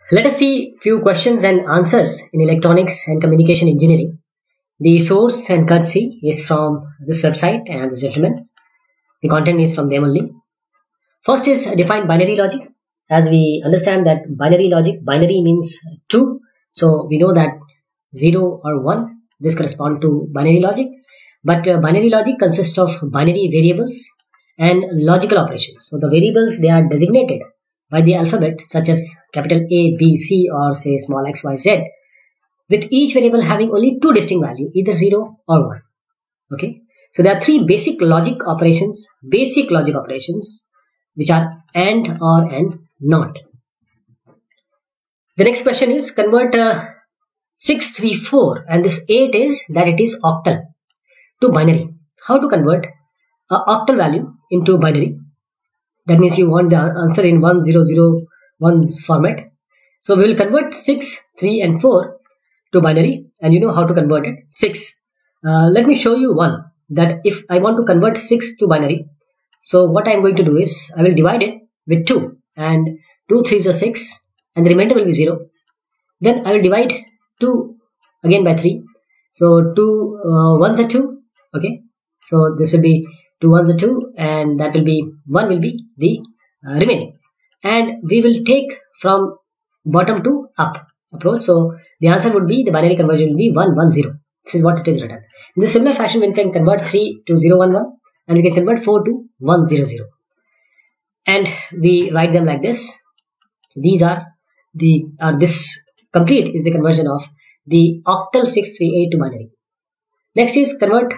Let us see few questions and answers in electronics and communication engineering. The source and courtesy is from this website and this gentleman. The content is from them only. First is define binary logic. As we understand that binary logic, binary means two. So we know that 0 or 1, this correspond to binary logic. But binary logic consists of binary variables and logical operations. So the variables, they are designated by the alphabet such as capital A, B, C, or say small x, y, z, with each variable having only two distinct values, either 0 or 1. Okay. So there are three basic logic operations, which are AND, OR, and NOT. The next question is convert 634 and this 8 is that it is octal to binary. How to convert an octal value into binary? That means you want the answer in 1001 format. So we will convert 6, 3 and 4 to binary, and you know how to convert it. 6. Let me show you one, that if I want to convert 6 to binary, so what I am going to do is I will divide it with 2, and 2 3s are 6 and the remainder will be 0. Then I will divide 2 again by 3. So 2 1s are 2. Okay. So this will be 2 1s are 2 and that will be 1 will be the remaining. And we will take from bottom to up approach. So the answer would be, the binary conversion will be 1 1 0. This is what it is written. In the similar fashion, we can convert 3 to 0 1 1 and we can convert 4 to 1 0 0. And we write them like this. So these are this complete is the conversion of the octal 638 to binary. Next is convert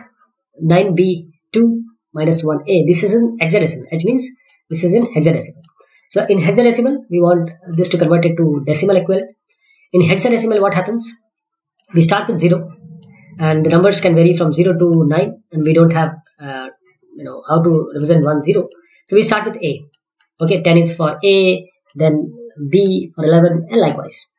9b2 minus 1a. This is in hexadecimal. H means this is in hexadecimal. So in hexadecimal, we want this to convert it to decimal equivalent. In hexadecimal, what happens? We start with 0 and the numbers can vary from 0 to 9 and we don't have how to represent 1 0. So we start with A. Okay, 10 is for A, then B for 11 and likewise.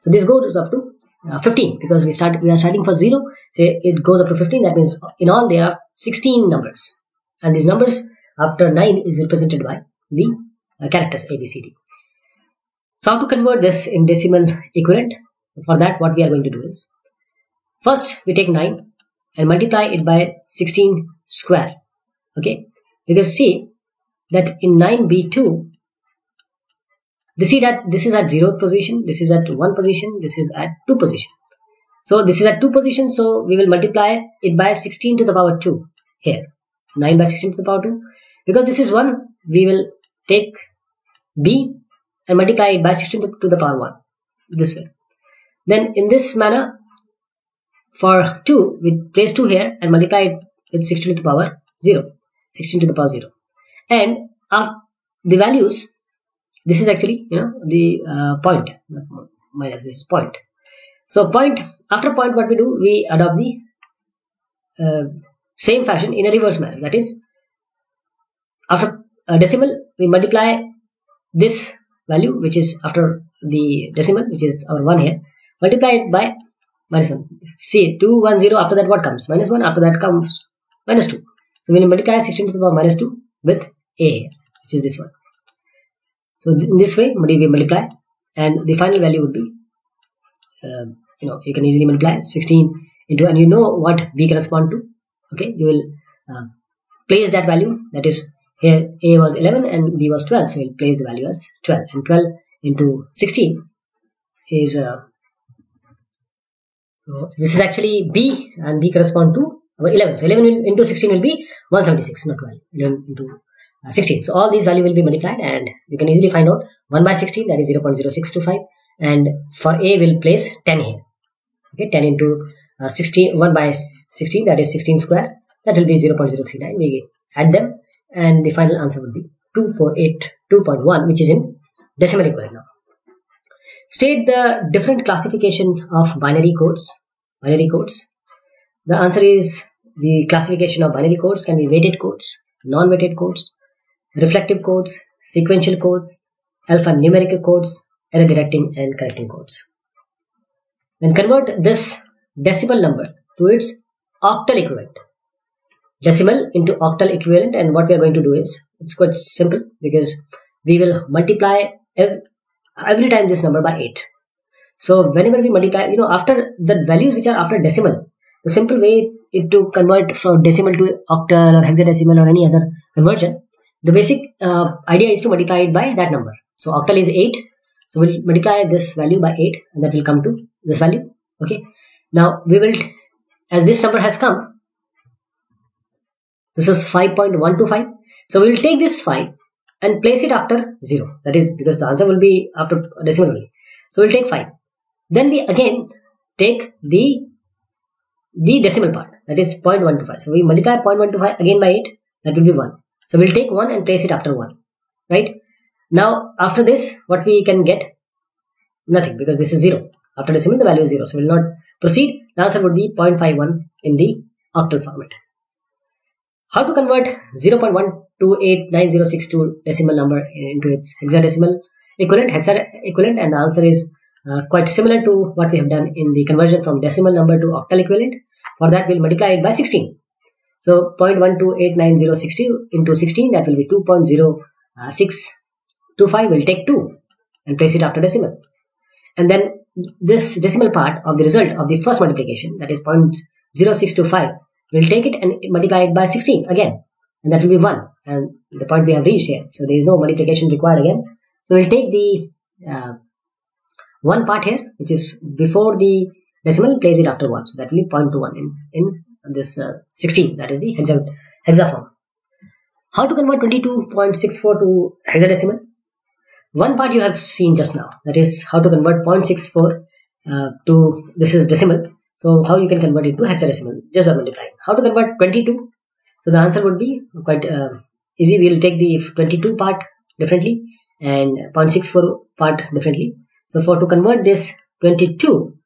So this goes up to 15 because we are starting for 0. Say it goes up to 15. That means in all there are 16 numbers, and these numbers after 9 is represented by the characters A, B, C, D. So how to convert this in decimal equivalent? For that, what we are going to do is, first we take 9 and multiply it by 16 square. Okay, because see that in 9b2, see that this is at 0th position, this is at 1 position, this is at 2 position. So this is at 2 position, so we will multiply it by 16 to the power 2 here. 9 by 16 to the power 2. Because this is 1, we will take B and multiply it by 16 to the power 1. This way. Then in this manner, for 2, we place 2 here and multiply it with 16 to the power 0. 16 to the power 0. And the values, this is actually, the point, minus this point. So point, after point, what we do, we adopt the same fashion in a reverse manner. That is, after a decimal, we multiply this value, which is after the decimal, which is our 1 here, multiply it by minus 1. See, 2, 1, 0, after that what comes? Minus 1, after that comes minus 2. So when you multiply 16 to the power minus 2 with A, which is this one. So in this way, we multiply, and the final value would be, you can easily multiply 16 into, and you know what B correspond to. Okay, you will place that value. That is, here A was 11 and B was 12, so we'll place the value as 12, and 12 into 16 is this is actually B, and B correspond to 11. So 11 into 16 will be 176, not 12. 11 into 16. So all these value will be multiplied, and you can easily find out 1 by 16, that is 0.0625, and for A we'll place 10 here. Okay, 10 into 16, 1 by 16, that is 16 square, that will be 0.039. We add them and the final answer will be 2482.1, which is in decimal equivalent. Now state the different classification of binary codes. The answer is, the classification of binary codes can be weighted codes, non-weighted codes, reflective codes, sequential codes, alphanumeric codes, error detecting and correcting codes. Then convert this decimal number to its octal equivalent. Decimal into octal equivalent, and what we are going to do is, it's quite simple because we will multiply every time this number by 8. So whenever we multiply, after the values which are after decimal, the simple way is to convert from decimal to octal or hexadecimal or any other conversion. The basic idea is to multiply it by that number. So octal is 8. So we'll multiply this value by 8 and that will come to this value. Okay. Now we will, as this number has come, this is 5.125. So we will take this 5 and place it after 0. That is because the answer will be after decimal only. So we'll take 5. Then we again take the decimal part, that is 0.125. So we multiply 0.125 again by 8, that will be 1. So we'll take 1 and place it after 1. Right? Now after this, what we can get? Nothing, because this is 0. After decimal, the value is 0. So we will not proceed. The answer would be 0.51 in the octal format. How to convert 0.1289062 decimal number into its hexadecimal equivalent, and the answer is quite similar to what we have done in the conversion from decimal number to octal equivalent. For that, we'll multiply it by 16. So 0.1289062 into 16, that will be 2.0625. We'll take 2 and place it after decimal. And then this decimal part of the result of the first multiplication, that is 0.0625, we'll take it and multiply it by 16 again. And that will be 1. And the point we have reached here. So there is no multiplication required again. So we'll take the 1 part here, which is before the decimal, place it after 1. So that will be 0.21 in this 16. That is the hexa form. How to convert 22.64 to hexadecimal? One part you have seen just now. That is how to convert 0.64 to, this is decimal. So how you can convert it to hexadecimal just by multiplying. How to convert 22? So the answer would be quite easy. We will take the 22 part differently and 0.64 part differently. So for to convert this 22,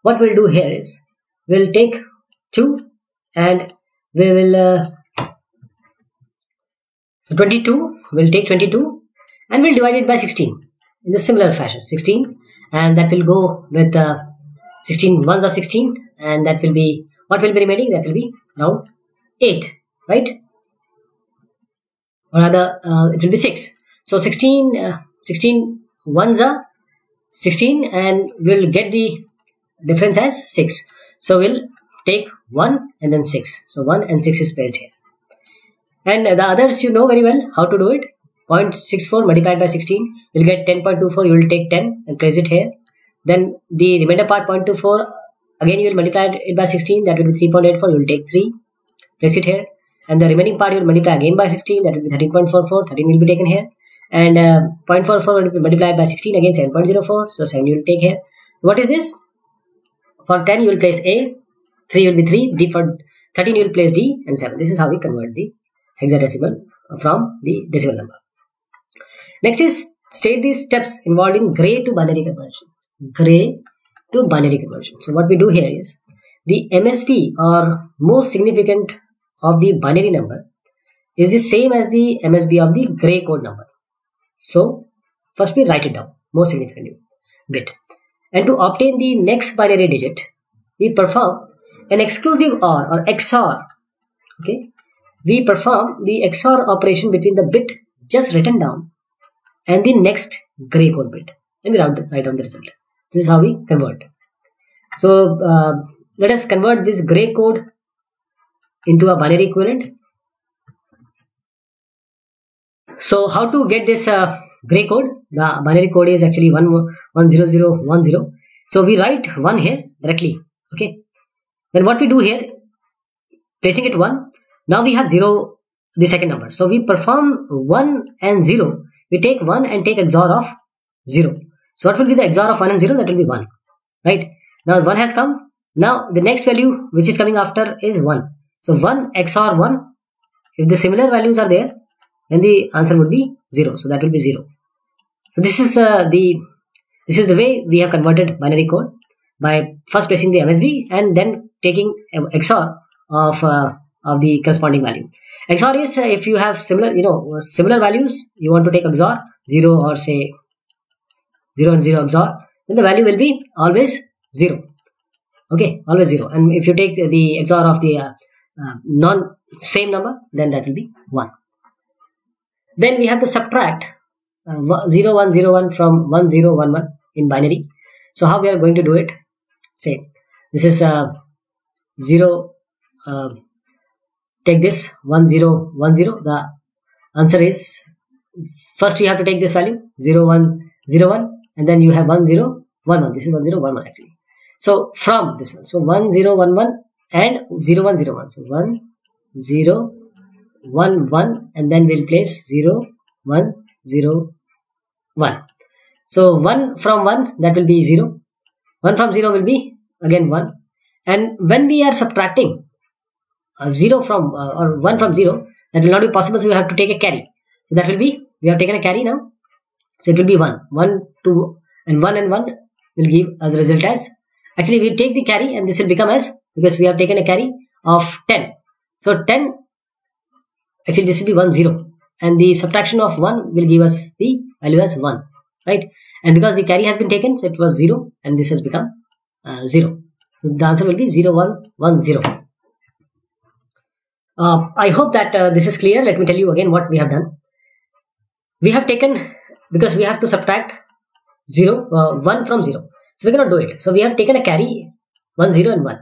what we'll do here is we'll take 2 and we will so 22, we'll take 22 and we'll divide it by 16 in the similar fashion. 16, and that will go with 16 ones are 16, and that will be, what will be remaining? That will be around 8, right? Or rather, it will be 6. So 16 ones are 16, and we'll get the difference as 6. So we'll take 1 and then 6. So 1 and 6 is placed here. And the others you know very well how to do it. 0.64 multiplied by 16, we'll get 10.24. You will take 10 and place it here. Then the remainder part 0.24, again you will multiply it by 16, that will be 3.84. You will take 3, place it here. And the remaining part you will multiply again by 16, that will be 13.44. 13 will be taken here. And 0.44 will be multiplied by 16, again 7.04. So 7 you will take here. What is this? For 10 you will place A, 3 will be 3, D for 13 you will place D, and 7. This is how we convert the hexadecimal from the decimal number. Next is state the steps involved in gray to binary conversion. Gray to binary conversion. So what we do here is the MSB or most significant of the binary number is the same as the MSB of the gray code number. So first we write it down, most significant bit. And to obtain the next binary digit, we perform an exclusive OR or XOR. Okay, we perform the XOR operation between the bit just written down and the next gray code bit, and we write down the result. This is how we convert. So let us convert this gray code into a binary equivalent. So how to get this gray code? The binary code is actually 10010. So we write 1 here directly. Okay. Then what we do here, placing it 1. Now we have 0, the second number. So we perform 1 and 0. We take 1 and take XOR of 0. So what will be the XOR of 1 and 0? That will be 1. Right. Now 1 has come. Now the next value which is coming after is 1. So 1 XOR 1. If the similar values are there, then the answer would be 0. So that will be 0. So this is the way we have converted binary code, by first placing the MSB and then taking XOR of the corresponding value. XOR is if you have similar values, you want to take XOR 0 or say 0 and 0 XOR, then the value will be always 0. Okay, always 0. And if you take the XOR of the non same number, then that will be 1. Then we have to subtract 0101 from 1011 in binary. So how we are going to do it? Say this is 0. Take this 1010. The answer is, first you have to take this value 0101, and then you have 1011. This is 1011 actually. So from this one, so 1011 and 0101. So 1011, and then we'll place 0101. So 1 from 1, that will be 0. 1 from 0 will be again 1. And when we are subtracting 0 from or 1 from 0, that will not be possible, so we have to take a carry. So that will be, we have taken a carry now, so it will be 1, 2, and 1 will give as a result as, actually we take the carry and this will become as, because we have taken a carry of 10. So 10, actually this will be 1 0, and the subtraction of 1 will give us the value as 1, right? And because the carry has been taken, so it was 0 and this has become 0. So the answer will be 0110. I hope that this is clear. Let me tell you again what we have done. We have taken, because we have to subtract 1 from 0, so we cannot do it. So we have taken a carry 1 0 and 1.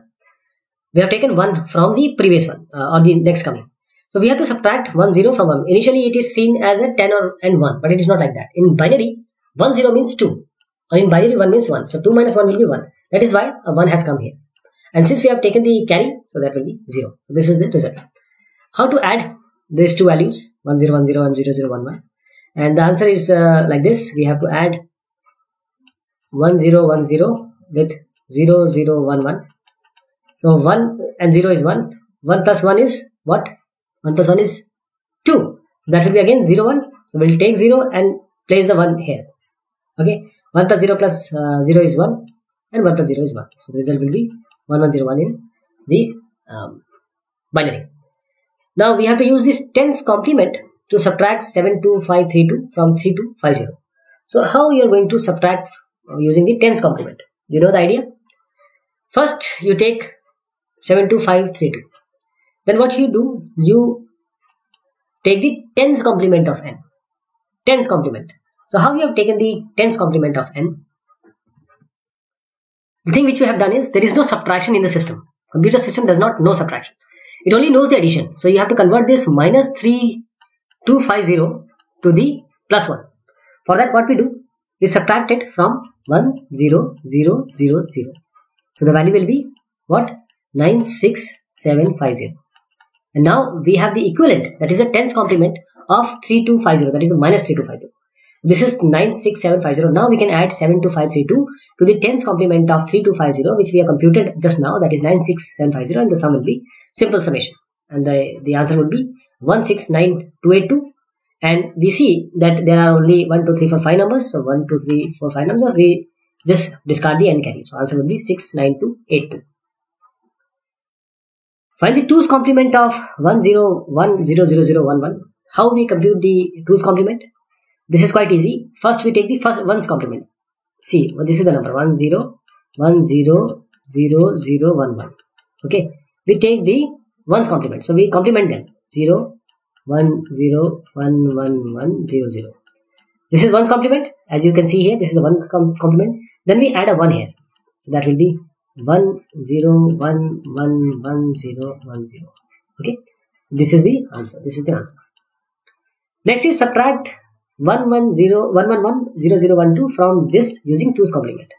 We have taken 1 from the previous one or the next coming. So we have to subtract 1 0 from 1. Initially it is seen as a 10 and 1, but it is not like that. In binary, 1 0 means 2, or in binary 1 means 1. So 2 minus 1 will be 1. That is why a 1 has come here. And since we have taken the carry, so that will be 0. So this is the result. How to add these two values, 1010 and 0011? And the answer is like this. We have to add 1010 with 0011. So 1 and 0 is 1. 1 plus 1 is what? 1 plus 1 is 2. That will be again 0 1. So we will take 0 and place the 1 here. Okay. 1 plus 0 plus 0 is 1, and 1 plus 0 is 1. So the result will be 1101 in the binary. Now we have to use this tens complement to subtract 72532 from 3250. So how you are going to subtract using the tens complement? You know the idea? First you take 72532. Then what you do? You take the tens complement of n. Tens complement. So how you have taken the tens complement of n? The thing which we have done is, there is no subtraction in the system. Computer system does not know subtraction. It only knows the addition. So you have to convert this minus 3250 to the plus 1. For that, what we do? We subtract it from 10000. So the value will be what? 96750. And now we have the equivalent, that is a tens complement of 3250, that is a minus 3250. This is 96750. Now we can add 72532 to the tens complement of 3250, which we have computed just now, that is 96750, and the sum will be simple summation. And the answer would be 169282. And we see that there are only 1, 2, 3, 4, 5 numbers. So 1, 2, 3, 4, 5 numbers. We just discard the n carry. So answer would be 69282. Find the 2's complement of 10100011. How we compute the 2's complement? This is quite easy. First we take the first 1's complement. See, this is the number 10100011. Okay, we take the 1's complement. So we complement them. 0 1 0 1 1 1 0 0. This is 1's complement. As you can see here, this is the 1 complement. Then we add a 1 here. So that will be 1 0 1 1 1 0 1 0. Okay, this is the answer. This is the answer. Next is subtract 1110012 from this using 2's complement.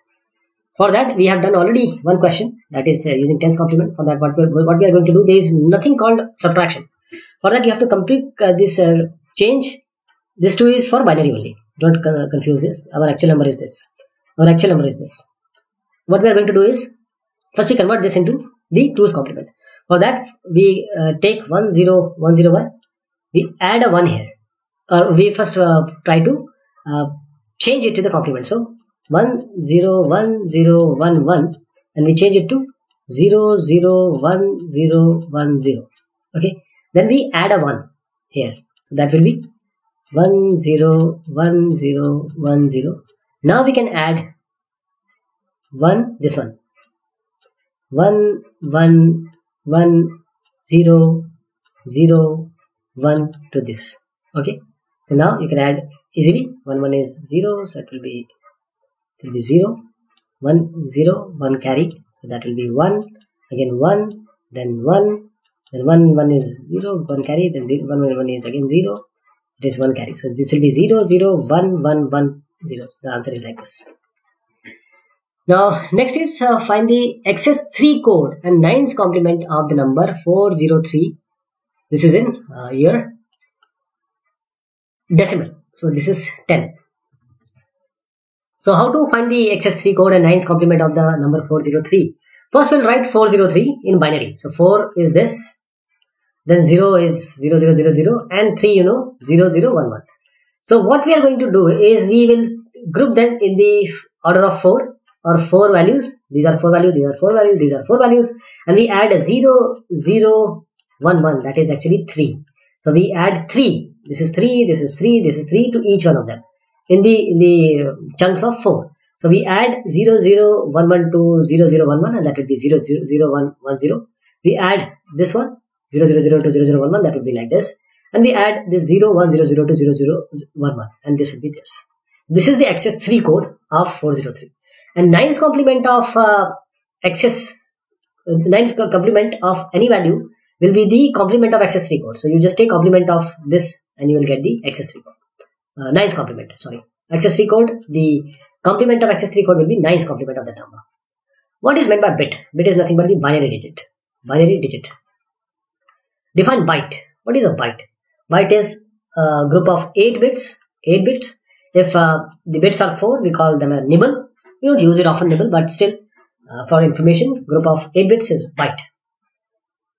For that we have done already one question, that is using tens complement. For that what we are going to do, there is nothing called subtraction. For that you have to complete this change. This 2 is for binary only. Don't confuse this. Our actual number is this. Our actual number is this. What we are going to do is, first we convert this into the 2's complement. For that we take 10101. We add a 1 here. We first try to change it to the complement. So 101011, and we change it to 001010. Okay, then we add a 1 here. So that will be 101010. Now we can add 1, this one, 111001 to this. Okay, so now you can add easily 1 is 0, so it will be 0, 1 0, 1 carry, so that will be 1, again 1, then 1, then 1 is 0, 1 carry, then 0, 1 is again 0, it is 1 carry. So this will be 0 0 1 1 1 0. So the answer is like this. Now next is find the XS3 code and 9's complement of the number 403. This is in year decimal. So this is 10. So how to find the XS3 code and 9's complement of the number 403? First we'll write 403 in binary. So 4 is this, then 0 is 0000, and 3 0011. So what we are going to do is we will group them in the order of 4 or 4 values. These are 4 values, these are 4 values, these are 4 values, and we add a 0011, that is actually 3. So we add 3. This is 3, this is 3, this is 3 to each one of them in the chunks of 4. So we add 0011 to 0011, and that will be 00110. We add this one 000 to 0011, that will be like this, and we add this 0100 to 0011, and this will be this. This is the XS3 code of 403. And 9's complement of XS, 9's complement of any value will be the complement of XS3 code. So you just take complement of this and you will get the XS3 code. 9's complement, sorry. XS3 code, the complement of XS3 code will be 9's complement of that number. What is meant by bit? Bit is nothing but the binary digit. Binary digit. Define byte. What is a byte? Byte is a group of 8 bits. 8 bits. If the bits are 4, we call them a nibble. We don't use it often, nibble, but still for information, group of 8 bits is byte.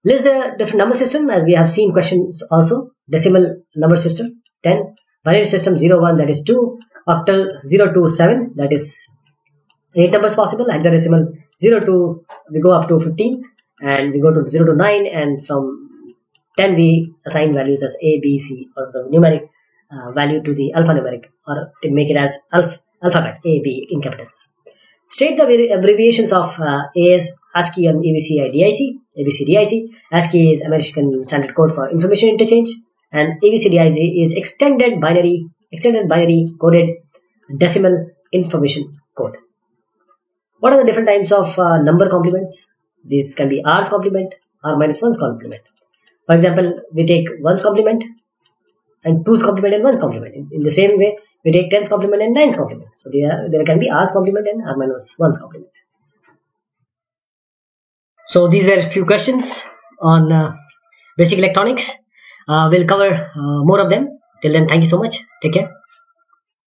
List the different number system, as we have seen questions also. Decimal number system 10, binary system 0 1, that is 2, octal 0 2 7, that is 8 numbers possible, hexadecimal 0 2, we go up to 15, and we go to 0 to 9, and from 10 we assign values as A, B, C, or the numeric value to the alphanumeric, or to make it as alphabet A, B in capitals. State the abbreviations of ASCII and ABCDIC. ABCDIC. ASCII is American Standard Code for Information Interchange, and ABCDIC is Extended Binary Coded Decimal Information Code. What are the different types of number complements? These can be R's complement, R minus 1's complement. For example, we take 1's complement and 2's complement and 1's complement. In the same way, we take 10's complement and 9's complement. So there can be R's complement and R minus 1's complement. So these were a few questions on basic electronics. We'll cover more of them. Till then, thank you so much. Take care.